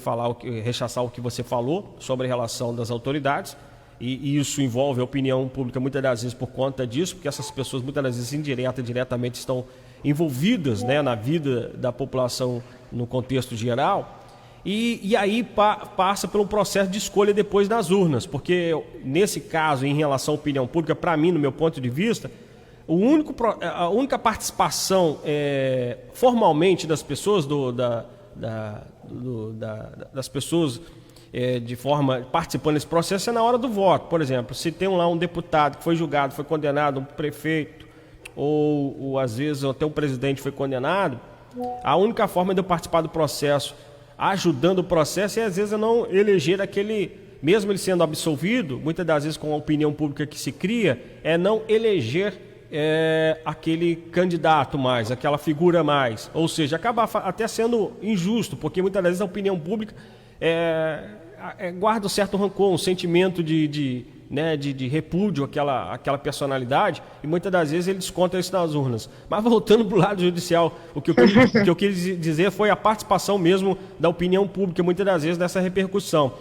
Speaker 1: rechaçar o que você falou sobre a relação das autoridades, e isso envolve a opinião pública muitas das vezes por conta disso, porque essas pessoas muitas das vezes diretamente estão envolvidas, né, na vida da população no contexto geral, e aí passa por um processo de escolha depois das urnas, porque nesse caso, em relação à opinião pública, para mim, no meu ponto de vista, a única participação formalmente das pessoas, das pessoas de forma participando desse processo é na hora do voto. Por exemplo, se tem lá um deputado que foi julgado, foi condenado, um prefeito, ou às vezes até um presidente foi condenado, a única forma de eu participar do processo, ajudando o processo, às vezes eu não eleger aquele, mesmo ele sendo absolvido, muitas das vezes com a opinião pública que se cria, não eleger aquele candidato mais, aquela figura mais, ou seja, acaba até sendo injusto, porque muitas vezes a opinião pública guarda um certo rancor, um sentimento de repúdio àquela personalidade, e muitas das vezes ele desconta isso nas urnas. Mas voltando para o lado judicial, o que eu quis dizer foi a participação mesmo da opinião pública, muitas das vezes nessa repercussão.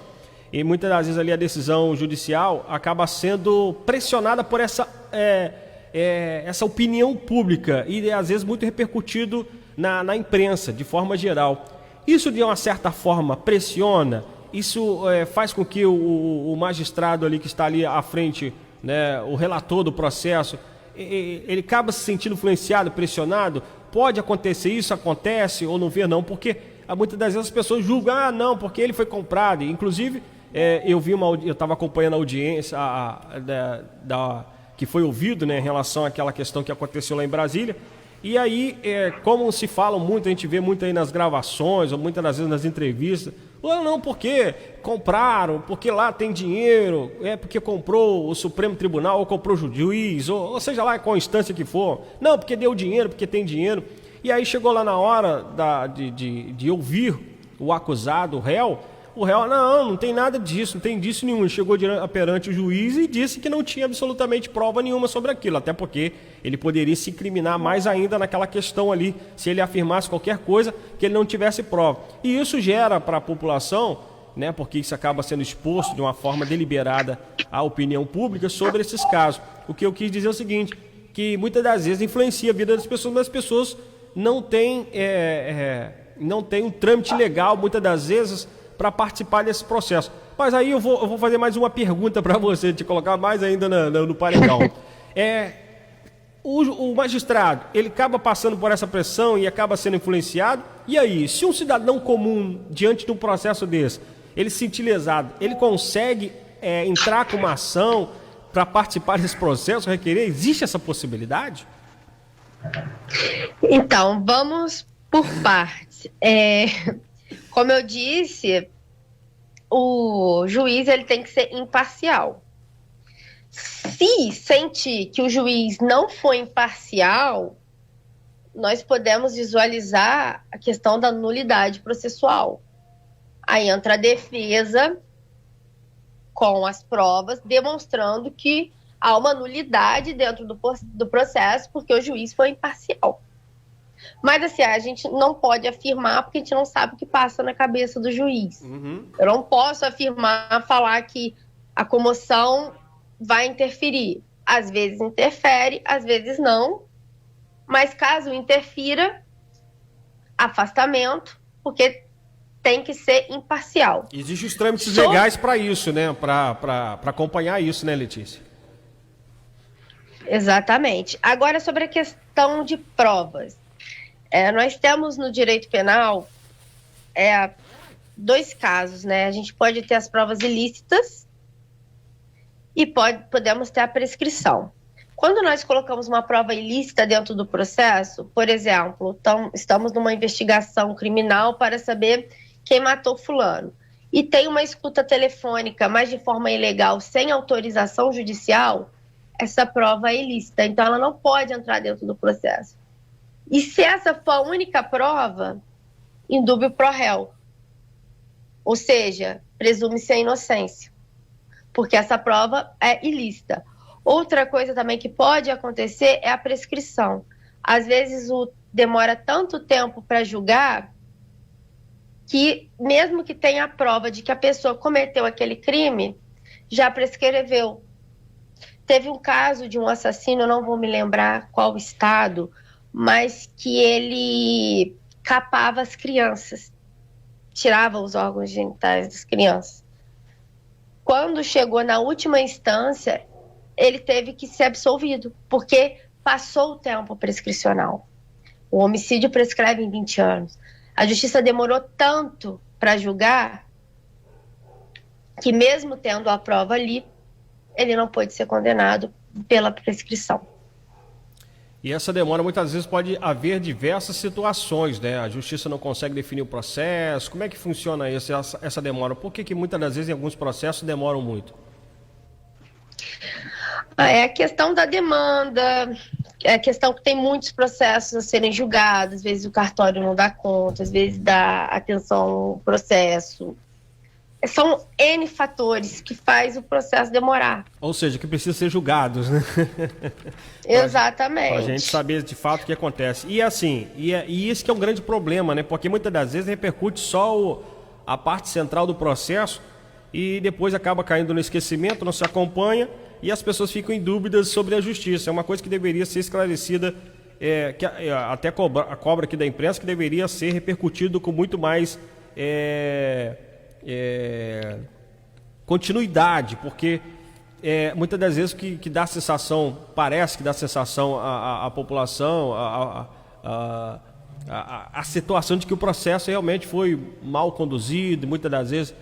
Speaker 1: E muitas das vezes ali a decisão judicial acaba sendo pressionada por essa opinião pública e às vezes muito repercutido na imprensa, de forma geral. Isso de uma certa forma pressiona, isso faz com que o magistrado ali que está ali à frente, né, o relator do processo, ele acaba se sentindo influenciado, pressionado. Pode acontecer isso, acontece ou não vê não, porque muitas das vezes as pessoas julgam, não, porque ele foi comprado. Inclusive, eu estava acompanhando a audiência que foi ouvido, né, em relação àquela questão que aconteceu lá em Brasília. E aí, como se fala muito, a gente vê muito aí nas gravações, ou muitas das vezes nas entrevistas, não, porque compraram, porque lá tem dinheiro, porque comprou o Supremo Tribunal, ou comprou o juiz, ou seja lá qual instância que for, não, porque deu dinheiro, porque tem dinheiro. E aí chegou lá na hora de ouvir o acusado, o réu, não tem nada disso, não tem disso nenhum. Ele chegou perante o juiz e disse que não tinha absolutamente prova nenhuma sobre aquilo, até porque ele poderia se incriminar mais ainda naquela questão ali, se ele afirmasse qualquer coisa que ele não tivesse prova. E isso gera para a população, né, porque isso acaba sendo exposto de uma forma deliberada à opinião pública sobre esses casos. O que eu quis dizer é o seguinte, que muitas das vezes influencia a vida das pessoas, mas as pessoas não têm um trâmite legal, muitas das vezes, para participar desse processo. Mas aí eu vou fazer mais uma pergunta para você, te colocar mais ainda no paredão. O magistrado, ele acaba passando por essa pressão e acaba sendo influenciado. E aí, se um cidadão comum, diante de um processo desse, ele se sentir lesado, ele consegue entrar com uma ação para participar desse processo, requerer? Existe essa possibilidade?
Speaker 2: Então, vamos por partes. Como eu disse, o juiz ele tem que ser imparcial. Se sentir que o juiz não foi imparcial, nós podemos visualizar a questão da nulidade processual. Aí entra a defesa com as provas, demonstrando que há uma nulidade dentro do processo, porque o juiz foi imparcial. Mas assim, a gente não pode afirmar, porque a gente não sabe o que passa na cabeça do juiz. Eu não posso afirmar, falar que a comoção vai interferir. Às vezes interfere, às vezes não. Mas caso interfira, afastamento, porque tem que ser imparcial.
Speaker 1: Existem os trâmites legais para isso, né? Para acompanhar isso, né, Letícia?
Speaker 2: Exatamente. Agora, sobre a questão de provas. Nós temos no direito penal dois casos, né? A gente pode ter as provas ilícitas e podemos ter a prescrição. Quando nós colocamos uma prova ilícita dentro do processo, por exemplo, estamos numa investigação criminal para saber quem matou fulano, e tem uma escuta telefônica, mas de forma ilegal, sem autorização judicial, essa prova é ilícita, então ela não pode entrar dentro do processo. E se essa for a única prova, indúbio pro réu. Ou seja, presume-se a inocência, porque essa prova é ilícita. Outra coisa também que pode acontecer é a prescrição. Às vezes demora tanto tempo para julgar que, mesmo que tenha a prova de que a pessoa cometeu aquele crime, já prescreveu. Teve um caso de um assassino, eu não vou me lembrar qual estado, mas que ele capava as crianças, tirava os órgãos genitais das crianças. Quando chegou na última instância, ele teve que ser absolvido, porque passou o tempo prescricional. O homicídio prescreve em 20 anos. A justiça demorou tanto para julgar que, mesmo tendo a prova ali, ele não pôde ser condenado pela prescrição.
Speaker 1: E essa demora muitas vezes pode haver diversas situações, né? A justiça não consegue definir o processo. Como é que funciona essa demora? Por que muitas das vezes em alguns processos demoram muito?
Speaker 2: É a questão da demanda, é a questão que tem muitos processos a serem julgados, às vezes o cartório não dá conta, às vezes dá atenção ao processo. São N fatores que faz o processo demorar.
Speaker 1: Ou seja, que precisa ser julgados, né?
Speaker 2: Exatamente.
Speaker 1: Para a gente saber de fato o que acontece. E assim, e isso que é um grande problema, né? Porque muitas das vezes repercute só a parte central do processo e depois acaba caindo no esquecimento, não se acompanha e as pessoas ficam em dúvidas sobre a justiça. É uma coisa que deveria ser esclarecida, até a cobra aqui da imprensa, que deveria ser repercutido com muito mais continuidade, porque muitas das vezes que dá a sensação, parece que dá a sensação à população, a situação de que o processo realmente foi mal conduzido, muitas das vezes,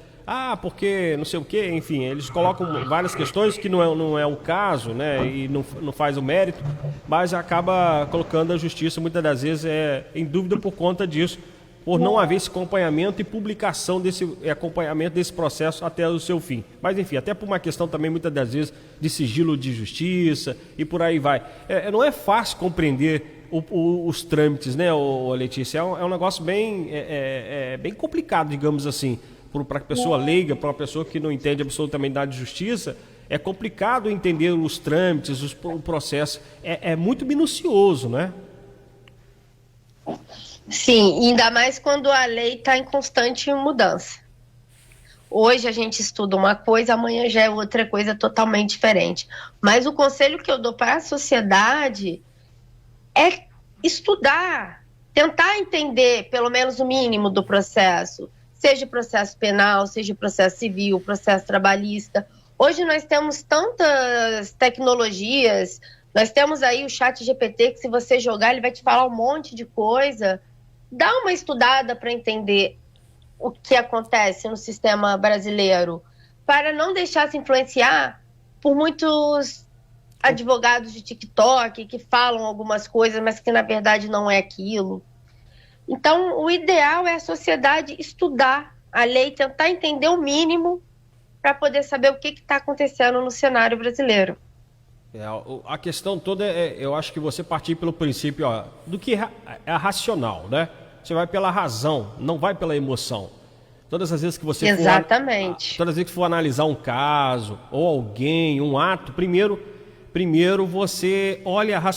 Speaker 1: porque não sei o quê, enfim, eles colocam várias questões que não é o caso, né, e não faz o mérito, mas acaba colocando a justiça muitas das vezes em dúvida por conta disso, por não haver esse acompanhamento e publicação acompanhamento desse processo até o seu fim. Mas enfim, até por uma questão também muitas das vezes de sigilo de justiça e por aí vai. Não é fácil compreender os trâmites, né, Letícia? É um negócio bem, bem complicado, digamos assim, para a pessoa leiga, para uma pessoa que não entende absolutamente nada de justiça. É complicado entender os trâmites, o processo. É muito minucioso, né?
Speaker 2: Sim, ainda mais quando a lei está em constante mudança. Hoje a gente estuda uma coisa, amanhã já é outra coisa totalmente diferente. Mas o conselho que eu dou para a sociedade é estudar, tentar entender pelo menos o mínimo do processo, seja processo penal, seja processo civil, processo trabalhista. Hoje nós temos tantas tecnologias, nós temos aí o ChatGPT, que se você jogar ele vai te falar um monte de coisa. Dá uma estudada para entender o que acontece no sistema brasileiro, para não deixar se influenciar por muitos advogados de TikTok que falam algumas coisas, mas que na verdade não é aquilo. Então, o ideal é a sociedade estudar a lei, tentar entender o mínimo para poder saber o que está acontecendo no cenário brasileiro.
Speaker 1: A questão toda eu acho que você partir pelo princípio do que é racional, né? Você vai pela razão, não vai pela emoção. Todas as vezes que você
Speaker 2: Exatamente.
Speaker 1: todas as vezes que for analisar um caso ou alguém, um ato, primeiro você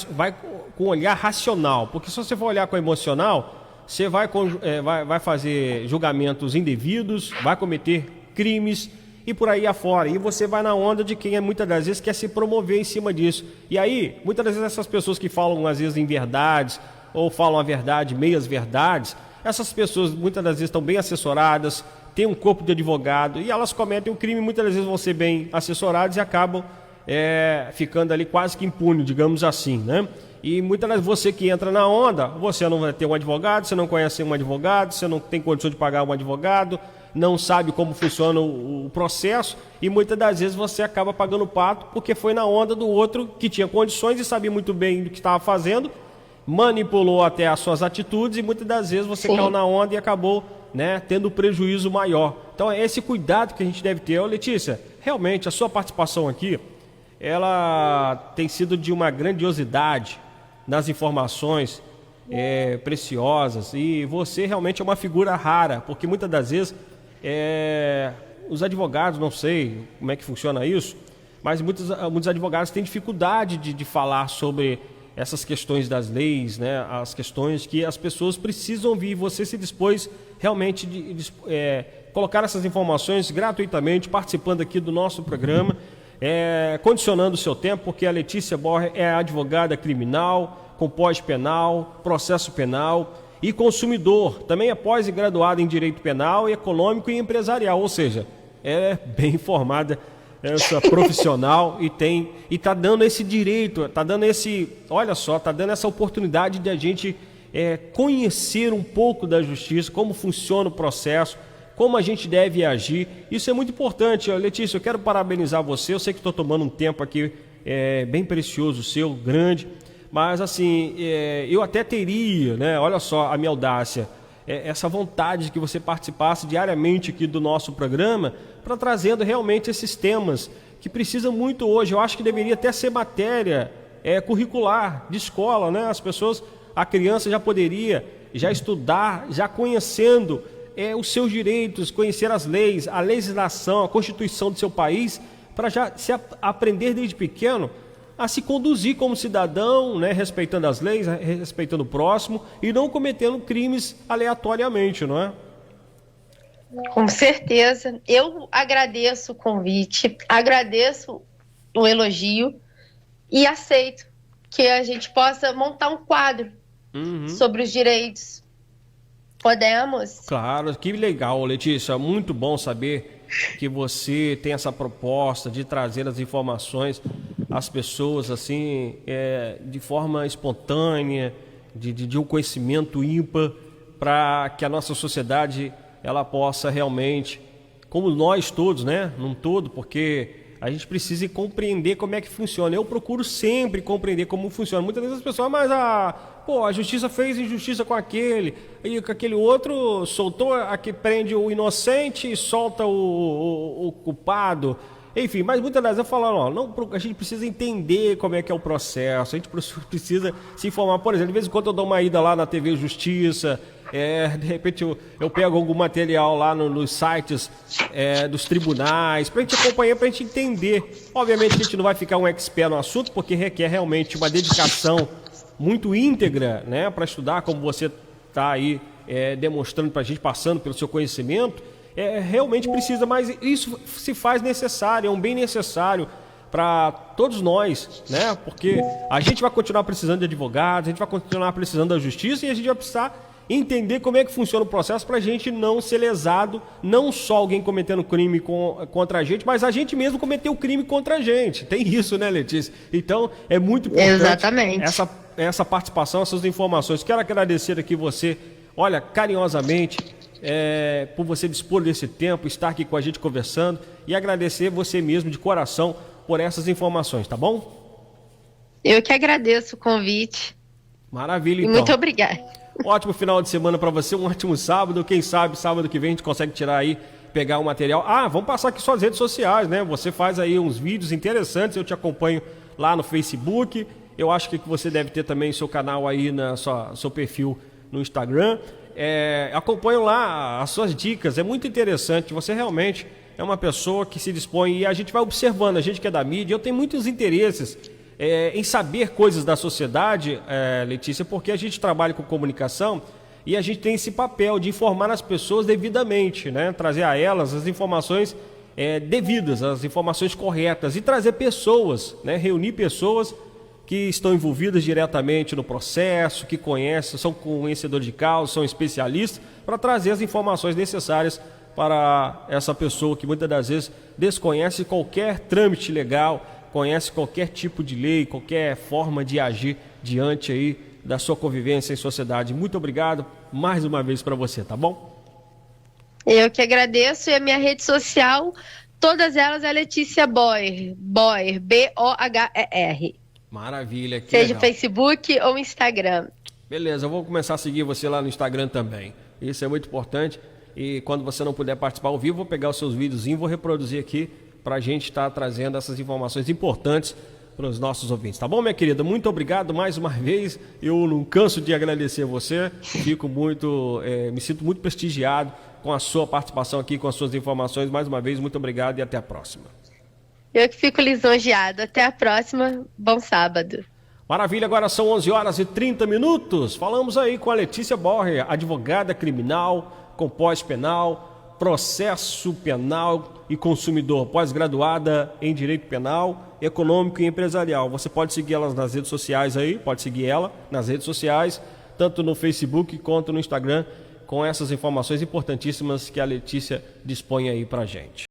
Speaker 1: vai com olhar racional, porque se você for olhar com emocional, você vai fazer julgamentos indevidos, vai cometer crimes e por aí afora. E você vai na onda de quem muitas das vezes quer se promover em cima disso. E aí, muitas das vezes essas pessoas que falam às vezes em verdades ou falam a verdade, meias verdades, essas pessoas muitas das vezes estão bem assessoradas, têm um corpo de advogado e elas cometem um crime, muitas das vezes vão ser bem assessoradas e acabam ficando ali quase que impune, digamos assim, né? E muitas vezes você que entra na onda, você não vai ter um advogado, você não conhece um advogado, você não tem condição de pagar um advogado, não sabe como funciona o processo e muitas das vezes você acaba pagando pato porque foi na onda do outro que tinha condições e sabia muito bem do que estava fazendo, manipulou até as suas atitudes e muitas das vezes você caiu na onda e acabou, né, tendo prejuízo maior. Então é esse cuidado que a gente deve ter. Letícia, realmente a sua participação aqui, ela tem sido de uma grandiosidade nas informações preciosas e você realmente é uma figura rara, porque muitas das vezes os advogados, não sei como é que funciona isso, mas muitos advogados têm dificuldade de falar sobre essas questões das leis, né? As questões que as pessoas precisam ouvir. Você se dispôs realmente de colocar essas informações gratuitamente, participando aqui do nosso programa, condicionando o seu tempo, porque a Letícia Borger é advogada criminal, com pós-penal, processo penal e consumidor. Também é pós e graduada em Direito Penal, Econômico e Empresarial, ou seja, é bem formada, essa profissional e está dando esse direito, está dando essa oportunidade de a gente conhecer um pouco da justiça, como funciona o processo, como a gente deve agir. Isso é muito importante. Letícia, eu quero parabenizar você, eu sei que estou tomando um tempo aqui bem precioso seu, grande, mas assim, eu até teria, né, olha só a minha audácia, essa vontade de que você participasse diariamente aqui do nosso programa, para trazendo realmente esses temas que precisam muito hoje. Eu acho que deveria até ser matéria curricular de escola, né? A criança já poderia já estudar, já conhecendo os seus direitos, conhecer as leis, a legislação, a Constituição do seu país, para já aprender desde pequeno a se conduzir como cidadão, né, respeitando as leis, respeitando o próximo e não cometendo crimes aleatoriamente, não é?
Speaker 2: Com certeza. Eu agradeço o convite, agradeço o elogio e aceito que a gente possa montar um quadro sobre os direitos. Podemos?
Speaker 1: Claro, que legal, Letícia. Muito bom saber que você tem essa proposta de trazer as informações às pessoas assim, de forma espontânea, de um conhecimento ímpar, para que a nossa sociedade ela possa realmente, como nós todos, né, num todo, porque a gente precisa compreender como é que funciona. Eu procuro sempre compreender como funciona. Muitas vezes as pessoas, mas a justiça fez injustiça com aquele, e com aquele outro soltou, aqui prende o inocente e solta o culpado. Enfim, mas muitas das vezes eu falo, ó, não, a gente precisa entender como é que é o processo, a gente precisa se informar. Por exemplo, de vez em quando eu dou uma ida lá na TV Justiça, de repente eu pego algum material lá nos sites dos tribunais, pra gente acompanhar, pra gente entender. Obviamente a gente não vai ficar um expert no assunto, porque requer realmente uma dedicação muito íntegra, né, para estudar, como você está aí demonstrando pra gente, passando pelo seu conhecimento. Realmente precisa, mas isso se faz necessário, é um bem necessário para todos nós, né? Porque a gente vai continuar precisando de advogados, a gente vai continuar precisando da justiça e a gente vai precisar entender como é que funciona o processo para a gente não ser lesado, não só alguém cometendo crime contra a gente, mas a gente mesmo cometeu o crime contra a gente. Tem isso, né, Letícia? Então, é muito importante
Speaker 2: Exatamente.
Speaker 1: essa participação, essas informações. Quero agradecer aqui você, olha, carinhosamente, por você dispor desse tempo, estar aqui com a gente conversando e agradecer você mesmo de coração por essas informações, tá bom?
Speaker 2: Eu que agradeço o convite.
Speaker 1: Maravilha,
Speaker 2: então. E muito obrigada.
Speaker 1: Ótimo final de semana para você, um ótimo sábado. Quem sabe sábado que vem a gente consegue tirar aí, pegar o material. Vamos passar aqui suas redes sociais, né? Você faz aí uns vídeos interessantes, eu te acompanho lá no Facebook. Eu acho que você deve ter também seu canal aí, seu perfil no Instagram. Acompanho lá as suas dicas, é muito interessante. Você realmente é uma pessoa que se dispõe e a gente vai observando, a gente que é da mídia, eu tenho muitos interesses em saber coisas da sociedade, Letícia, porque a gente trabalha com comunicação e a gente tem esse papel de informar as pessoas devidamente, né? Trazer a elas as informações devidas, as informações corretas e trazer pessoas, né? Reunir pessoas que estão envolvidas diretamente no processo, que conhecem, são conhecedores de causa, são especialistas, para trazer as informações necessárias para essa pessoa que muitas das vezes desconhece qualquer trâmite legal, conhece qualquer tipo de lei, qualquer forma de agir diante aí da sua convivência em sociedade. Muito obrigado mais uma vez para você, tá bom?
Speaker 2: Eu que agradeço, e a minha rede social, todas elas é Letícia Boher, Boher.
Speaker 1: Maravilha. Que
Speaker 2: seja
Speaker 1: legal.
Speaker 2: Facebook ou Instagram.
Speaker 1: Beleza, eu vou começar a seguir você lá no Instagram também. Isso é muito importante. E quando você não puder participar ao vivo, vou pegar os seus videozinhos e vou reproduzir aqui para a gente estar trazendo essas informações importantes para os nossos ouvintes. Tá bom, minha querida? Muito obrigado mais uma vez. Eu não canso de agradecer você. Me sinto muito prestigiado com a sua participação aqui, com as suas informações. Mais uma vez, muito obrigado e até a próxima.
Speaker 2: Eu que fico lisonjeado. Até a próxima. Bom sábado.
Speaker 1: Maravilha, agora são 11h30. Falamos aí com a Letícia Boher, advogada criminal, com pós-penal, processo penal e consumidor, pós-graduada em Direito Penal, Econômico e Empresarial. Você pode seguir elas nas redes sociais aí, pode seguir ela nas redes sociais, tanto no Facebook quanto no Instagram, com essas informações importantíssimas que a Letícia dispõe aí pra gente.